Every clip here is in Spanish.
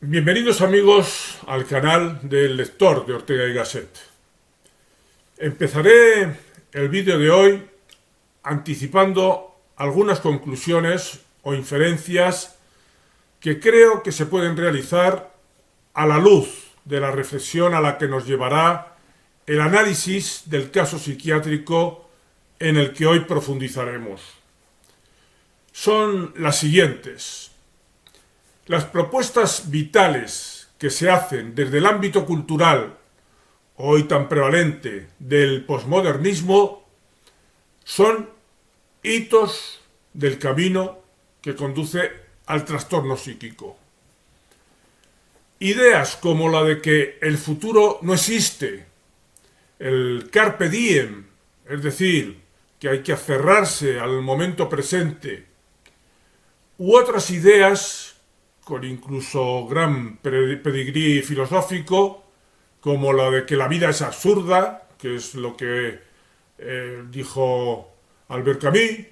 Bienvenidos amigos al canal del lector de Ortega y Gasset. Empezaré el vídeo de hoy anticipando algunas conclusiones o inferencias que creo que se pueden realizar a la luz de la reflexión a la que nos llevará el análisis del caso psiquiátrico en el que hoy profundizaremos. Son las siguientes. Las propuestas vitales que se hacen desde el ámbito cultural, hoy tan prevalente, del posmodernismo, son hitos del camino que conduce al trastorno psíquico. Ideas como la de que el futuro no existe, el carpe diem, es decir, que hay que aferrarse al momento presente, u otras ideas con incluso gran pedigrí filosófico, como la de que la vida es absurda, que es lo que dijo Albert Camus,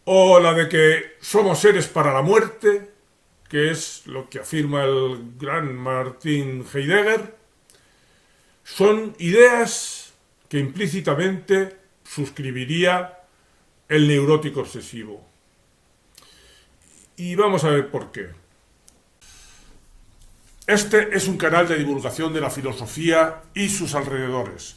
o la de que somos seres para la muerte, que es lo que afirma el gran Martin Heidegger, son ideas que implícitamente suscribiría el neurótico obsesivo. Y vamos a ver por qué. Este es un canal de divulgación de la filosofía y sus alrededores,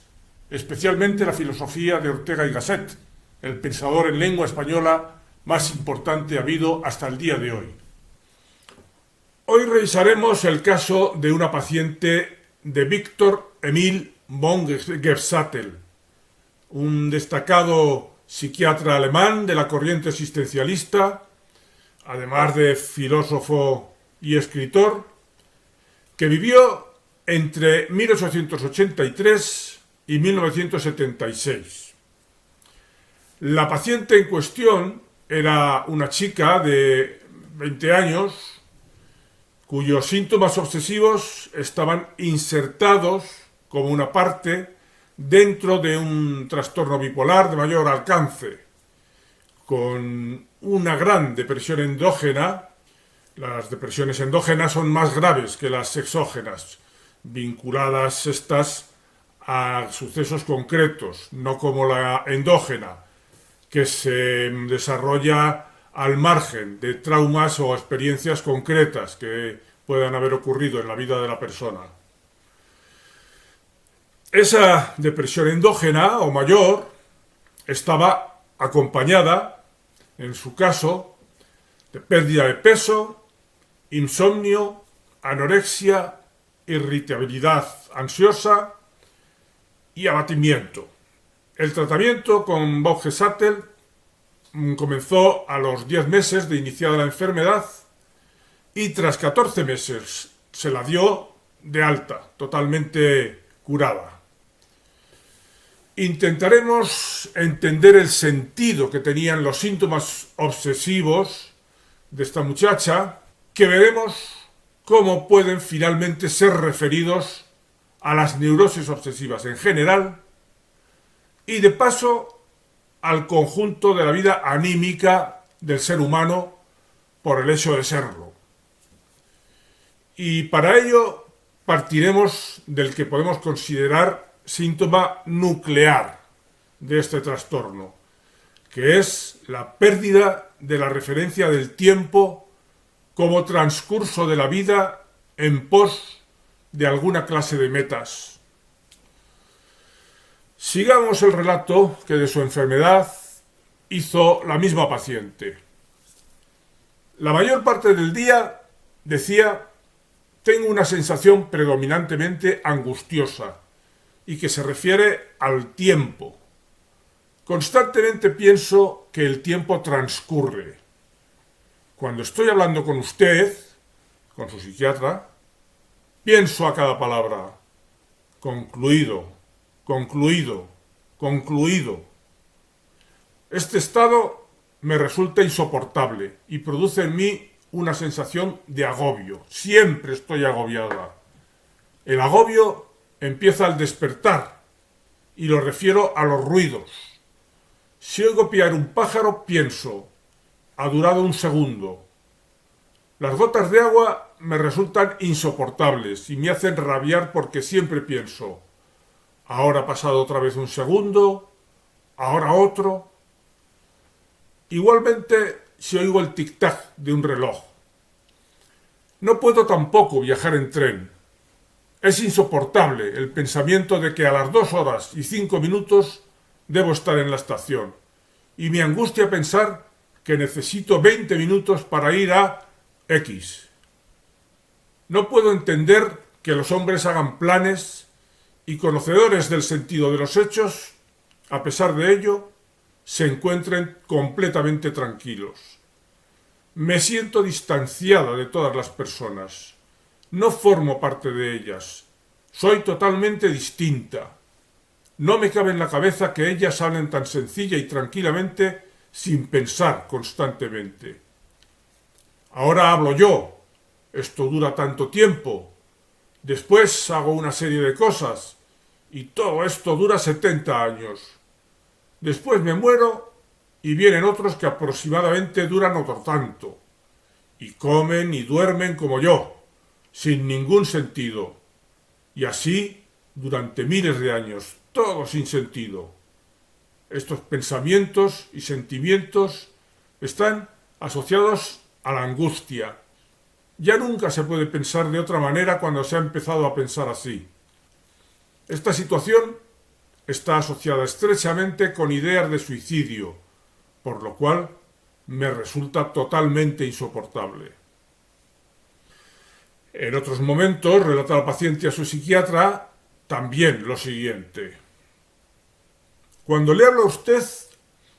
especialmente la filosofía de Ortega y Gasset, el pensador en lengua española más importante habido hasta el día de hoy. Hoy revisaremos el caso de una paciente de Victor Emil von Gebsattel, un destacado psiquiatra alemán de la corriente existencialista, además de filósofo y escritor, que vivió entre 1883 y 1976. La paciente en cuestión era una chica de 20 años cuyos síntomas obsesivos estaban insertados como una parte dentro de un trastorno bipolar de mayor alcance, con una gran depresión endógena. Las depresiones endógenas son más graves que las exógenas, vinculadas estas a sucesos concretos, no como la endógena, que se desarrolla al margen de traumas o experiencias concretas que puedan haber ocurrido en la vida de la persona. Esa depresión endógena o mayor estaba acompañada, en su caso, de pérdida de peso, insomnio, anorexia, irritabilidad ansiosa y abatimiento. El tratamiento con von Gebsattel comenzó a los 10 meses de iniciada la enfermedad y tras 14 meses se la dio de alta, totalmente curada. Intentaremos entender el sentido que tenían los síntomas obsesivos de esta muchacha, que veremos cómo pueden finalmente ser referidos a las neurosis obsesivas en general y de paso al conjunto de la vida anímica del ser humano por el hecho de serlo. Y para ello partiremos del que podemos considerar síntoma nuclear de este trastorno, que es la pérdida de la referencia del tiempo como transcurso de la vida en pos de alguna clase de metas. Sigamos el relato que de su enfermedad hizo la misma paciente. La mayor parte del día, decía, tengo una sensación predominantemente angustiosa y que se refiere al tiempo. Constantemente pienso que el tiempo transcurre. Cuando estoy hablando con usted, con su psiquiatra, pienso a cada palabra, concluido, concluido, concluido. Este estado me resulta insoportable y produce en mí una sensación de agobio. Siempre estoy agobiada. El agobio empieza al despertar y lo refiero a los ruidos. Si oigo piar un pájaro, pienso, ha durado un segundo. Las gotas de agua me resultan insoportables y me hacen rabiar porque siempre pienso, ahora ha pasado otra vez un segundo, ahora otro. Igualmente, si oigo el tic-tac de un reloj. No puedo tampoco viajar en tren. Es insoportable el pensamiento de que a las 2 horas y 5 minutos debo estar en la estación. Y me angustia pensar que necesito 20 minutos para ir a X. No puedo entender que los hombres hagan planes y, conocedores del sentido de los hechos, a pesar de ello, se encuentren completamente tranquilos. Me siento distanciada de todas las personas. No formo parte de ellas. Soy totalmente distinta. No me cabe en la cabeza que ellas hablen tan sencilla y tranquilamente sin pensar constantemente. Ahora hablo yo. Esto dura tanto tiempo. Después hago una serie de cosas. Y todo esto dura 70 años. Después me muero y vienen otros que aproximadamente duran otro tanto. Y comen y duermen como yo, sin ningún sentido. Y así durante miles de años, todo sin sentido. Estos pensamientos y sentimientos están asociados a la angustia. Ya nunca se puede pensar de otra manera cuando se ha empezado a pensar así. Esta situación está asociada estrechamente con ideas de suicidio, por lo cual me resulta totalmente insoportable. En otros momentos relata la paciente a su psiquiatra también lo siguiente. Cuando le habla a usted,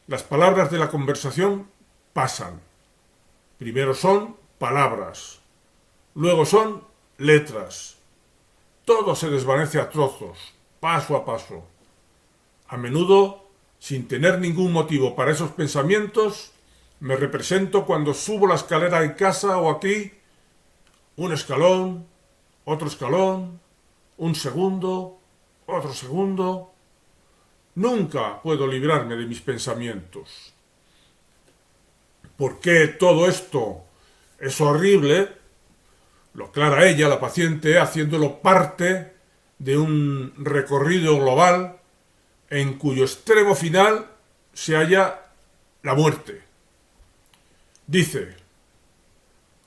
las palabras de la conversación pasan. Primero son palabras, luego son letras. Todo se desvanece a trozos, paso a paso. A menudo, sin tener ningún motivo para esos pensamientos, me represento cuando subo la escalera en casa o aquí, un escalón, un segundo, otro segundo. Nunca puedo librarme de mis pensamientos. ¿Por qué todo esto es horrible? Lo aclara ella, la paciente, haciéndolo parte de un recorrido global en cuyo extremo final se halla la muerte. Dice,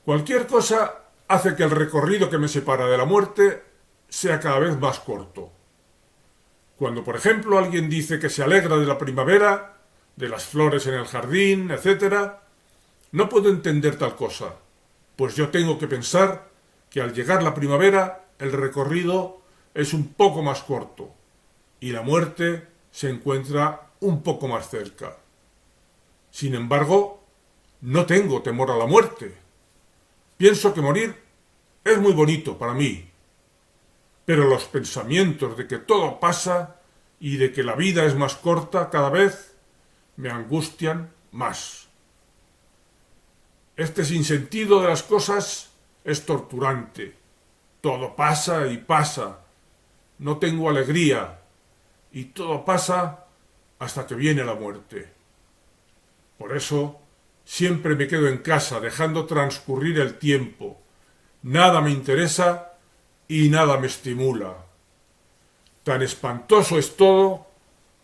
cualquier cosa hace que el recorrido que me separa de la muerte sea cada vez más corto. Cuando, por ejemplo, alguien dice que se alegra de la primavera, de las flores en el jardín, etc., no puedo entender tal cosa, pues yo tengo que pensar que al llegar la primavera el recorrido es un poco más corto y la muerte se encuentra un poco más cerca. Sin embargo, no tengo temor a la muerte. Pienso que morir es muy bonito para mí, pero los pensamientos de que todo pasa y de que la vida es más corta cada vez me angustian más. Este sinsentido de las cosas es torturante. Todo pasa y pasa. No tengo alegría y todo pasa hasta que viene la muerte. Por eso siempre me quedo en casa dejando transcurrir el tiempo. Nada me interesa y nada me estimula. Tan espantoso es todo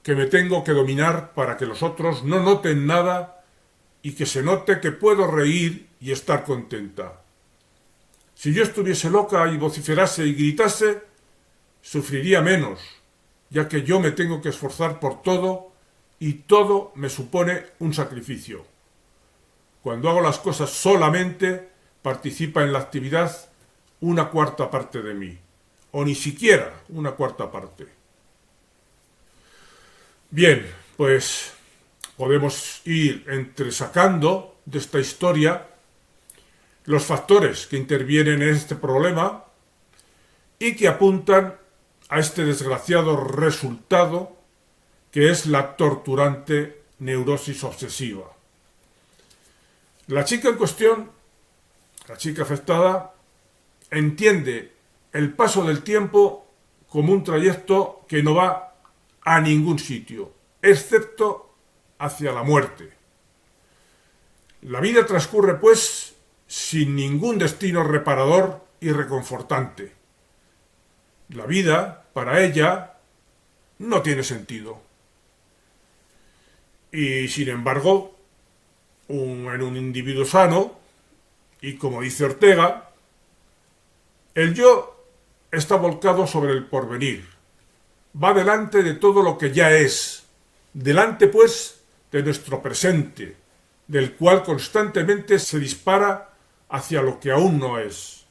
que me tengo que dominar para que los otros no noten nada y que se note que puedo reír y estar contenta. Si yo estuviese loca y vociferase y gritase, sufriría menos, ya que yo me tengo que esforzar por todo y todo me supone un sacrificio. Cuando hago las cosas solamente, participa en la actividad una cuarta parte de mí, o ni siquiera una cuarta parte. Bien, pues podemos ir entresacando de esta historia los factores que intervienen en este problema y que apuntan a este desgraciado resultado que es la torturante neurosis obsesiva. La chica en cuestión, la chica afectada, entiende el paso del tiempo como un trayecto que no va a ningún sitio, excepto hacia la muerte. La vida transcurre, pues, sin ningún destino reparador y reconfortante. La vida, para ella, no tiene sentido. Y, sin embargo, en un individuo sano, y como dice Ortega, el yo está volcado sobre el porvenir, va delante de todo lo que ya es, delante, pues, de nuestro presente, del cual constantemente se dispara hacia lo que aún no es.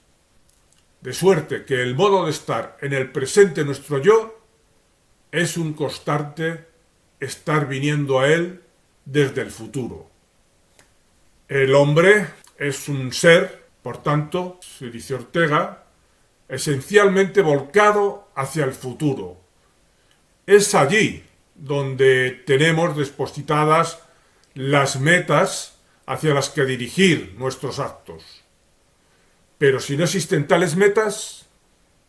De suerte que el modo de estar en el presente nuestro yo es un constante estar viniendo a él desde el futuro. El hombre es un ser, por tanto, se dice Ortega, esencialmente volcado hacia el futuro. Es allí donde tenemos depositadas las metas hacia las que dirigir nuestros actos. Pero si no existen tales metas,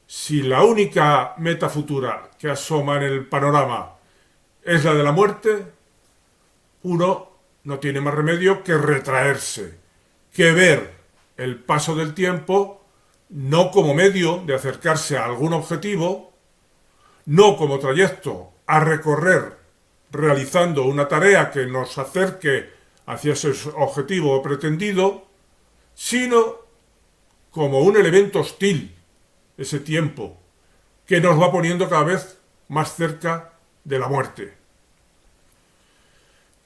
si la única meta futura que asoma en el panorama es la de la muerte, uno no tiene más remedio que retraerse, que ver el paso del tiempo no como medio de acercarse a algún objetivo, no como trayecto a recorrer realizando una tarea que nos acerque hacia ese objetivo pretendido, sino como un elemento hostil, ese tiempo, que nos va poniendo cada vez más cerca de la muerte.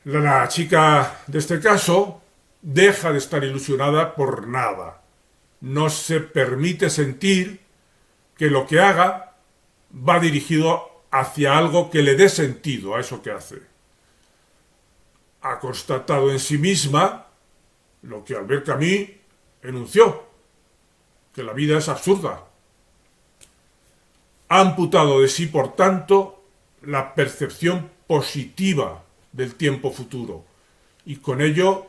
La chica de este caso deja de estar ilusionada por nada. No se permite sentir que lo que haga va dirigido hacia algo que le dé sentido a eso que hace. Ha constatado en sí misma lo que Albert Camus enunció, que la vida es absurda. Ha amputado de sí, por tanto, la percepción positiva del tiempo futuro y con ello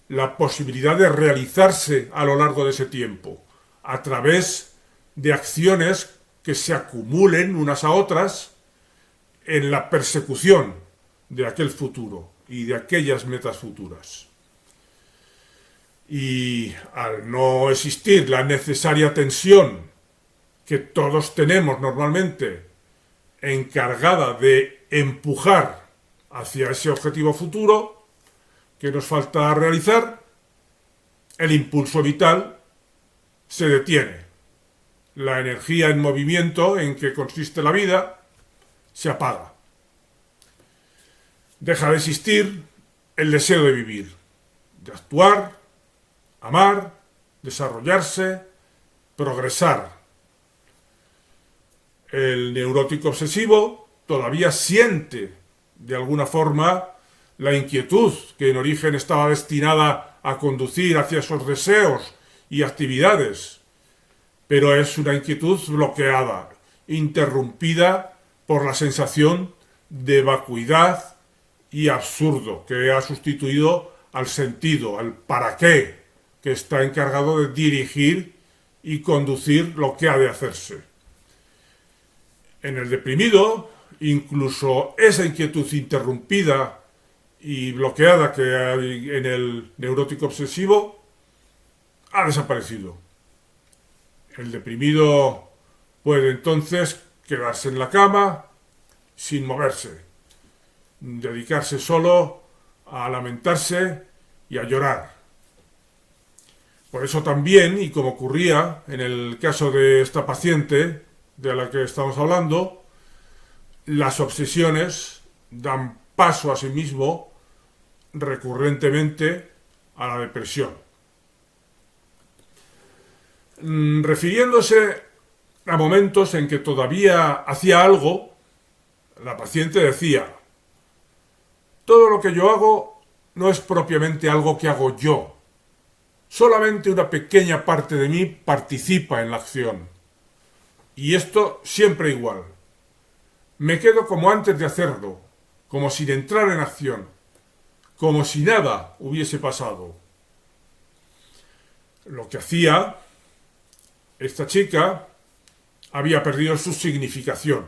la posibilidad de realizarse a lo largo de ese tiempo a través de acciones que se acumulen unas a otras en la persecución de aquel futuro y de aquellas metas futuras. Y al no existir la necesaria tensión que todos tenemos normalmente encargada de empujar hacia ese objetivo futuro que nos falta realizar, el impulso vital se detiene. La energía en movimiento en que consiste la vida se apaga. Deja de existir el deseo de vivir, de actuar, amar, desarrollarse, progresar. El neurótico obsesivo todavía siente, de alguna forma, la inquietud que en origen estaba destinada a conducir hacia esos deseos y actividades, pero es una inquietud bloqueada, interrumpida por la sensación de vacuidad y absurdo que ha sustituido al sentido, al para qué, que está encargado de dirigir y conducir lo que ha de hacerse. En el deprimido, incluso esa inquietud interrumpida y bloqueada que hay en el neurótico obsesivo ha desaparecido. El deprimido puede entonces quedarse en la cama sin moverse, dedicarse solo a lamentarse y a llorar. Por eso también, y como ocurría en el caso de esta paciente de la que estamos hablando, las obsesiones dan paso a sí mismo recurrentemente a la depresión. Refiriéndose a momentos en que todavía hacía algo, la paciente decía: todo lo que yo hago no es propiamente algo que hago yo. Solamente una pequeña parte de mí participa en la acción. Y esto siempre igual. Me quedo como antes de hacerlo, como sin entrar en acción, como si nada hubiese pasado. Lo que hacía esta chica había perdido su significación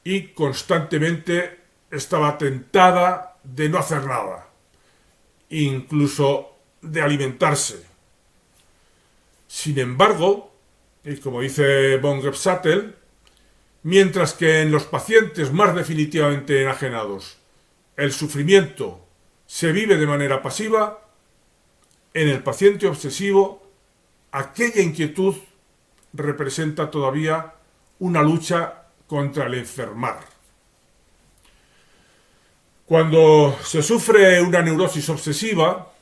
y constantemente estaba tentada de no hacer nada, incluso de alimentarse. Sin embargo, y como dice von Gebsattel, mientras que en los pacientes más definitivamente enajenados el sufrimiento se vive de manera pasiva, en el paciente obsesivo aquella inquietud representa todavía una lucha contra el enfermar. Cuando se sufre una neurosis obsesiva,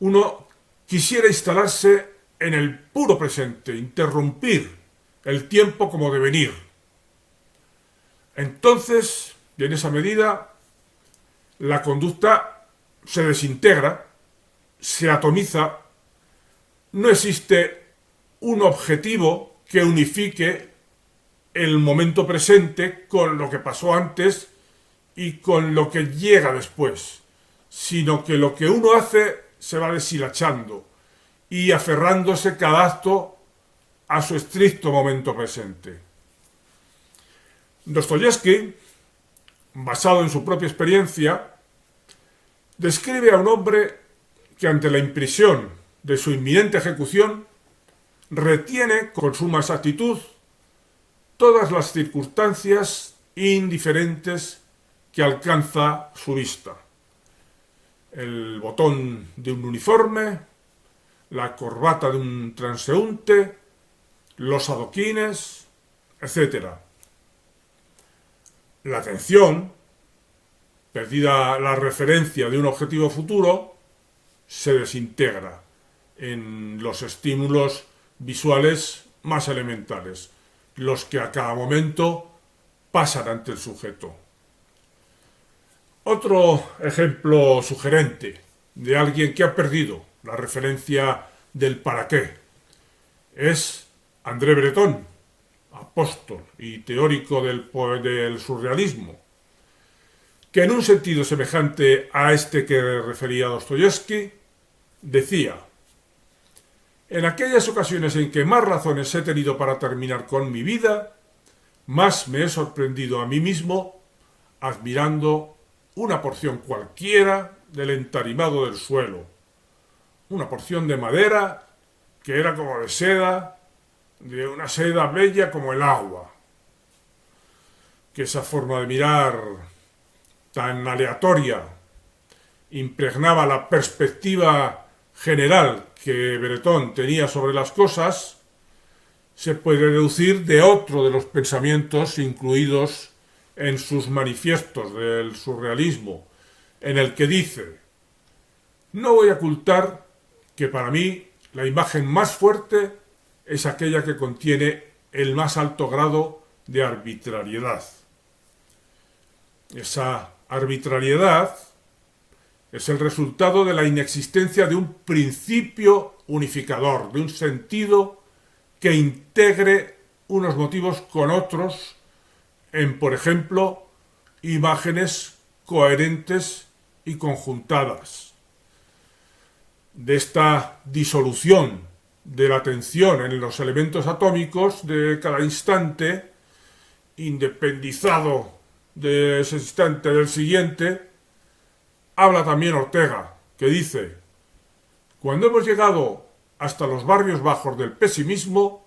uno quisiera instalarse en el puro presente, interrumpir el tiempo como devenir. Entonces, y en esa medida, la conducta se desintegra, se atomiza, no existe un objetivo que unifique el momento presente con lo que pasó antes y con lo que llega después, sino que lo que uno hace se va deshilachando y aferrándose cada acto a su estricto momento presente. Dostoyevski, basado en su propia experiencia, describe a un hombre que ante la impresión de su inminente ejecución retiene con suma exactitud todas las circunstancias indiferentes que alcanza su vista. El botón de un uniforme, la corbata de un transeúnte, los adoquines, etc. La atención, perdida la referencia de un objetivo futuro, se desintegra en los estímulos visuales más elementales, los que a cada momento pasan ante el sujeto. Otro ejemplo sugerente de alguien que ha perdido la referencia del para qué es André Breton, apóstol y teórico del surrealismo, que en un sentido semejante a este que refería Dostoyevski, decía: en aquellas ocasiones en que más razones he tenido para terminar con mi vida, más me he sorprendido a mí mismo admirando una porción cualquiera del entarimado del suelo, una porción de madera que era como de seda, de una seda bella como el agua. Que esa forma de mirar tan aleatoria impregnaba la perspectiva general que Breton tenía sobre las cosas, se puede deducir de otro de los pensamientos incluidos en sus manifiestos del surrealismo, en el que dice: no voy a ocultar que para mí la imagen más fuerte es aquella que contiene el más alto grado de arbitrariedad. Esa arbitrariedad es el resultado de la inexistencia de un principio unificador, de un sentido que integre unos motivos con otros en, por ejemplo, imágenes coherentes y conjuntadas. De esta disolución de la atención en los elementos atómicos de cada instante, independizado de ese instante del siguiente, habla también Ortega, que dice: cuando hemos llegado hasta los barrios bajos del pesimismo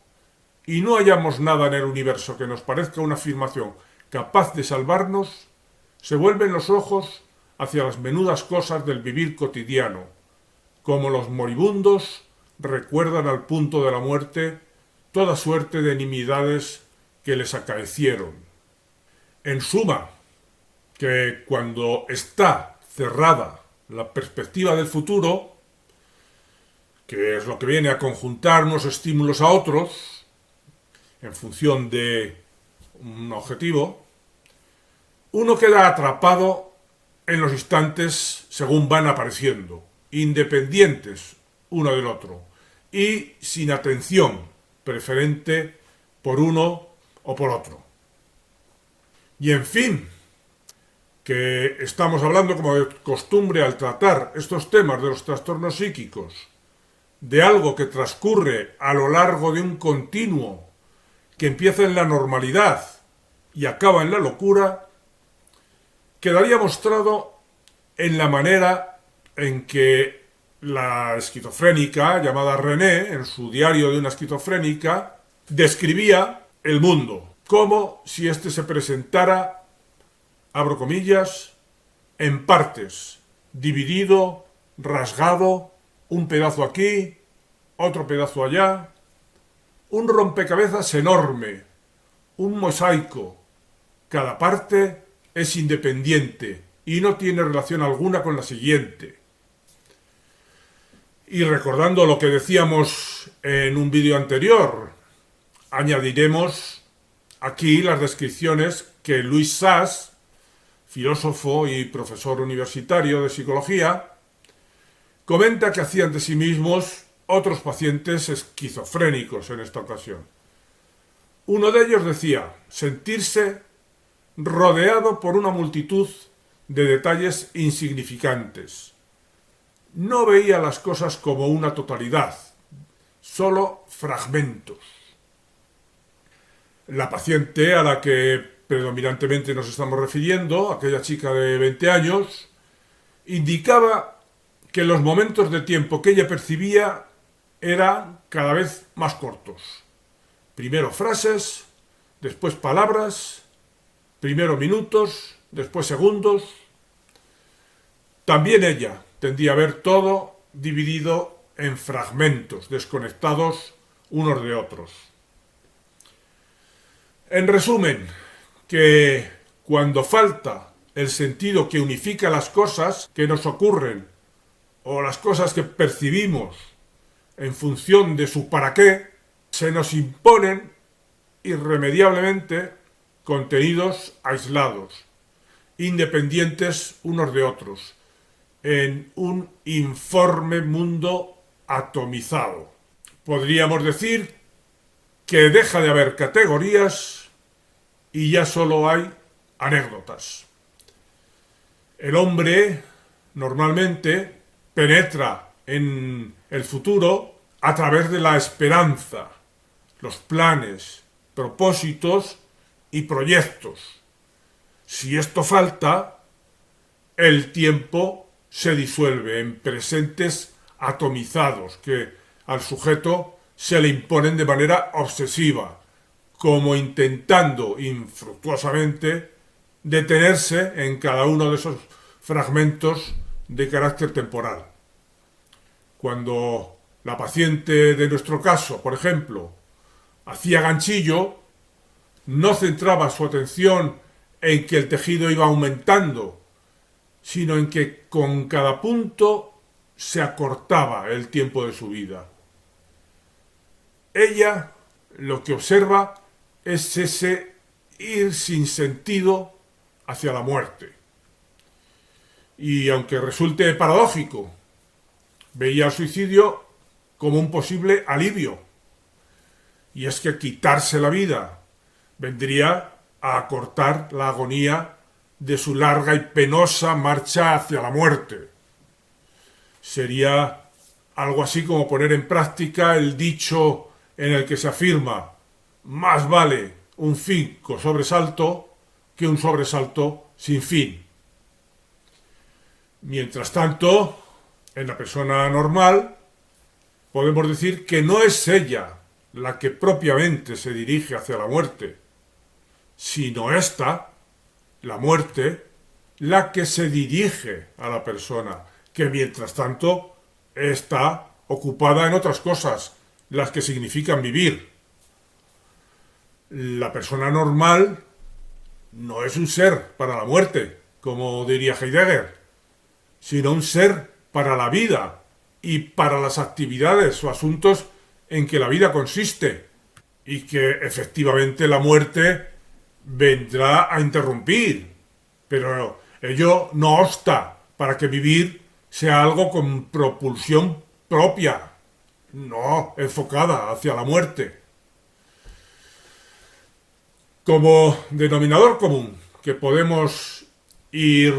y no hallamos nada en el universo que nos parezca una afirmación capaz de salvarnos, se vuelven los ojos hacia las menudas cosas del vivir cotidiano, como los moribundos recuerdan al punto de la muerte toda suerte de nimiedades que les acaecieron. En suma, que cuando está cerrada la perspectiva del futuro, que es lo que viene a conjuntar unos estímulos a otros, en función de un objetivo, uno queda atrapado en los instantes según van apareciendo, independientes uno del otro, y sin atención preferente por uno o por otro. Y en fin, que estamos hablando, como de costumbre al tratar estos temas de los trastornos psíquicos, de algo que transcurre a lo largo de un continuo que empieza en la normalidad y acaba en la locura, quedaría mostrado en la manera en que La esquizofrénica, llamada René, en su diario de una esquizofrénica, describía el mundo como si éste se presentara, abro comillas, en partes, dividido, rasgado, un pedazo aquí, otro pedazo allá, un rompecabezas enorme, un mosaico. Cada parte es independiente y no tiene relación alguna con la siguiente. Y recordando lo que decíamos en un vídeo anterior, añadiremos aquí las descripciones que Louis Sachs, filósofo y profesor universitario de psicología, comenta que hacían de sí mismos otros pacientes esquizofrénicos en esta ocasión. Uno de ellos decía sentirse rodeado por una multitud de detalles insignificantes. No veía las cosas como una totalidad, solo fragmentos. La paciente a la que predominantemente nos estamos refiriendo, aquella chica de 20 años, indicaba que los momentos de tiempo que ella percibía eran cada vez más cortos. Primero frases, después palabras, primero minutos, después segundos. También ella tendía a ver todo dividido en fragmentos, desconectados unos de otros. En resumen, que cuando falta el sentido que unifica las cosas que nos ocurren o las cosas que percibimos en función de su para qué, se nos imponen irremediablemente contenidos aislados, independientes unos de otros, en un informe mundo atomizado. Podríamos decir que deja de haber categorías y ya solo hay anécdotas. El hombre normalmente penetra en el futuro a través de la esperanza, los planes, propósitos y proyectos. Si esto falta, el tiempo se disuelve en presentes atomizados que al sujeto se le imponen de manera obsesiva, como intentando infructuosamente detenerse en cada uno de esos fragmentos de carácter temporal. Cuando la paciente de nuestro caso, por ejemplo, hacía ganchillo, no centraba su atención en que el tejido iba aumentando, sino en que con cada punto se acortaba el tiempo de su vida. Ella lo que observa es ese ir sin sentido hacia la muerte. Y aunque resulte paradójico, veía el suicidio como un posible alivio. Y es que quitarse la vida vendría a acortar la agonía de su larga y penosa marcha hacia la muerte. Sería algo así como poner en práctica el dicho en el que se afirma: más vale un fin con sobresalto que un sobresalto sin fin. Mientras tanto, en la persona normal, podemos decir que no es ella la que propiamente se dirige hacia la muerte, sino ésta, la muerte, la que se dirige a la persona, que mientras tanto está ocupada en otras cosas, las que significan vivir. La persona normal no es un ser para la muerte, como diría Heidegger, sino un ser para la vida y para las actividades o asuntos en que la vida consiste, y que efectivamente la muerte vendrá a interrumpir, pero ello no obsta para que vivir sea algo con propulsión propia, no enfocada hacia la muerte. Como denominador común que podemos ir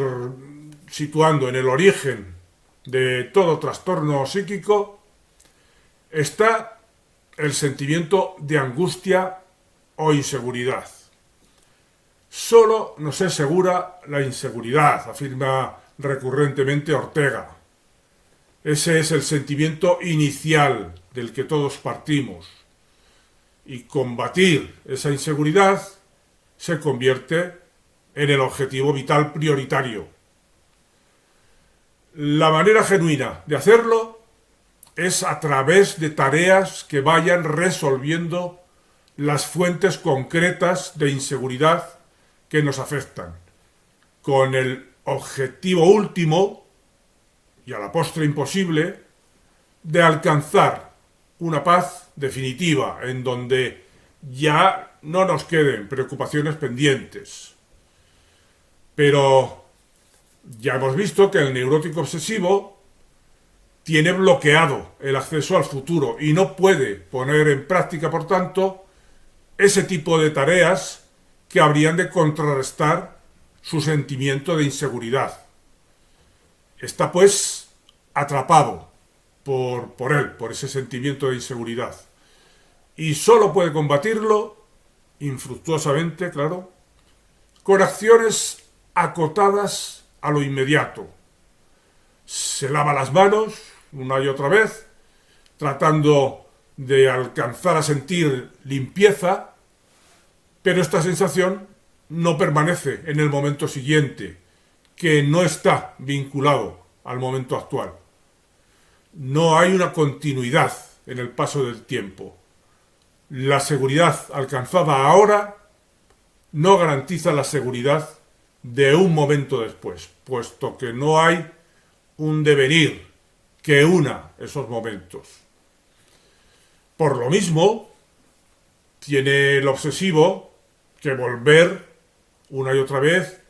situando en el origen de todo trastorno psíquico está el sentimiento de angustia o inseguridad. Solo nos es segura la inseguridad, afirma recurrentemente Ortega. Ese es el sentimiento inicial del que todos partimos. Y combatir esa inseguridad se convierte en el objetivo vital prioritario. La manera genuina de hacerlo es a través de tareas que vayan resolviendo las fuentes concretas de inseguridad que nos afectan, con el objetivo último, y a la postre imposible, de alcanzar una paz definitiva en donde ya no nos queden preocupaciones pendientes. Pero ya hemos visto que el neurótico obsesivo tiene bloqueado el acceso al futuro y no puede poner en práctica, por tanto, ese tipo de tareas que habrían de contrarrestar su sentimiento de inseguridad. Está, pues, atrapado por ese sentimiento de inseguridad. Y solo puede combatirlo, infructuosamente, claro, con acciones acotadas a lo inmediato. Se lava las manos una y otra vez, tratando de alcanzar a sentir limpieza, pero esta sensación no permanece en el momento siguiente, que no está vinculado al momento actual. No hay una continuidad en el paso del tiempo. La seguridad alcanzada ahora no garantiza la seguridad de un momento después, puesto que no hay un devenir que una esos momentos. Por lo mismo, tiene el obsesivo que volver una y otra vez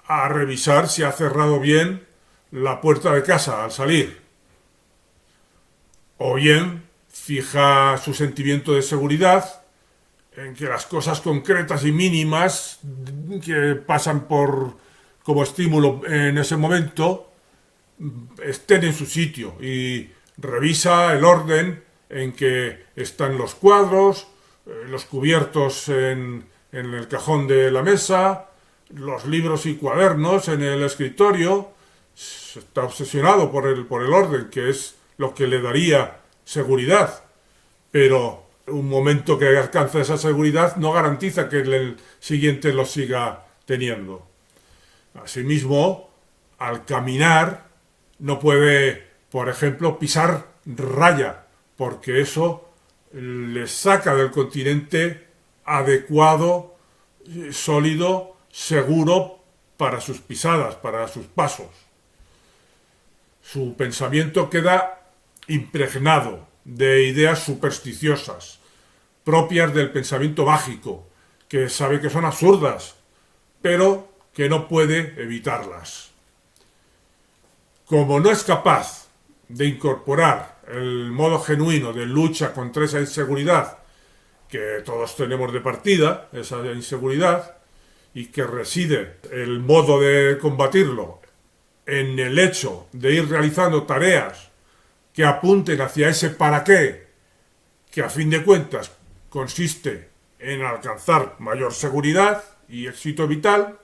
a revisar si ha cerrado bien la puerta de casa al salir. O bien fija su sentimiento de seguridad en que las cosas concretas y mínimas que pasan como estímulo en ese momento estén en su sitio y revisa el orden en que están los cuadros, los cubiertos en el cajón de la mesa, los libros y cuadernos en el escritorio. Está obsesionado por el orden, que es lo que le daría seguridad, pero un momento que alcanza esa seguridad no garantiza que el siguiente lo siga teniendo. Asimismo, al caminar no puede, por ejemplo, pisar raya, porque eso le saca del continente adecuado, sólido, seguro para sus pisadas, para sus pasos. Su pensamiento queda impregnado de ideas supersticiosas, propias del pensamiento mágico, que sabe que son absurdas, pero que no puede evitarlas. Como no es capaz de incorporar el modo genuino de lucha contra esa inseguridad que todos tenemos de partida, esa inseguridad, y que reside el modo de combatirlo en el hecho de ir realizando tareas que apunten hacia ese para qué, que a fin de cuentas consiste en alcanzar mayor seguridad y éxito vital,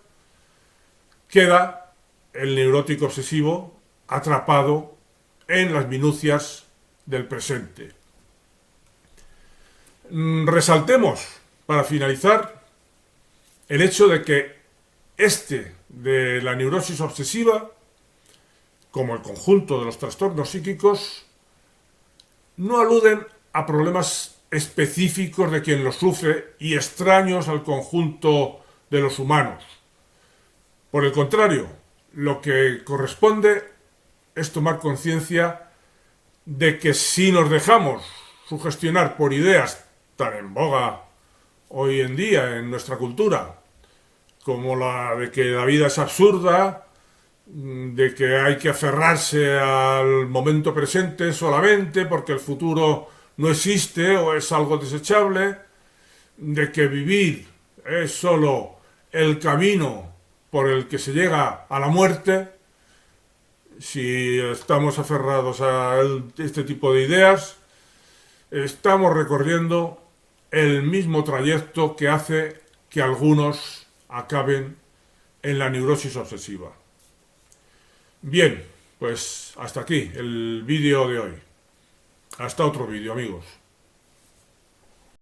queda el neurótico obsesivo atrapado en las minucias del presente. Resaltemos, para finalizar, el hecho de que de la neurosis obsesiva, como el conjunto de los trastornos psíquicos, no aluden a problemas específicos de quien los sufre y extraños al conjunto de los humanos. Por el contrario, lo que corresponde es tomar conciencia de que si nos dejamos sugestionar por ideas tan en boga hoy en día en nuestra cultura, como la de que la vida es absurda, de que hay que aferrarse al momento presente solamente porque el futuro no existe o es algo desechable, de que vivir es solo el camino por el que se llega a la muerte. Si estamos aferrados a este tipo de ideas, estamos recorriendo el mismo trayecto que hace que algunos acaben en la neurosis obsesiva. Bien, Pues hasta aquí el vídeo de hoy. Hasta otro vídeo, amigos.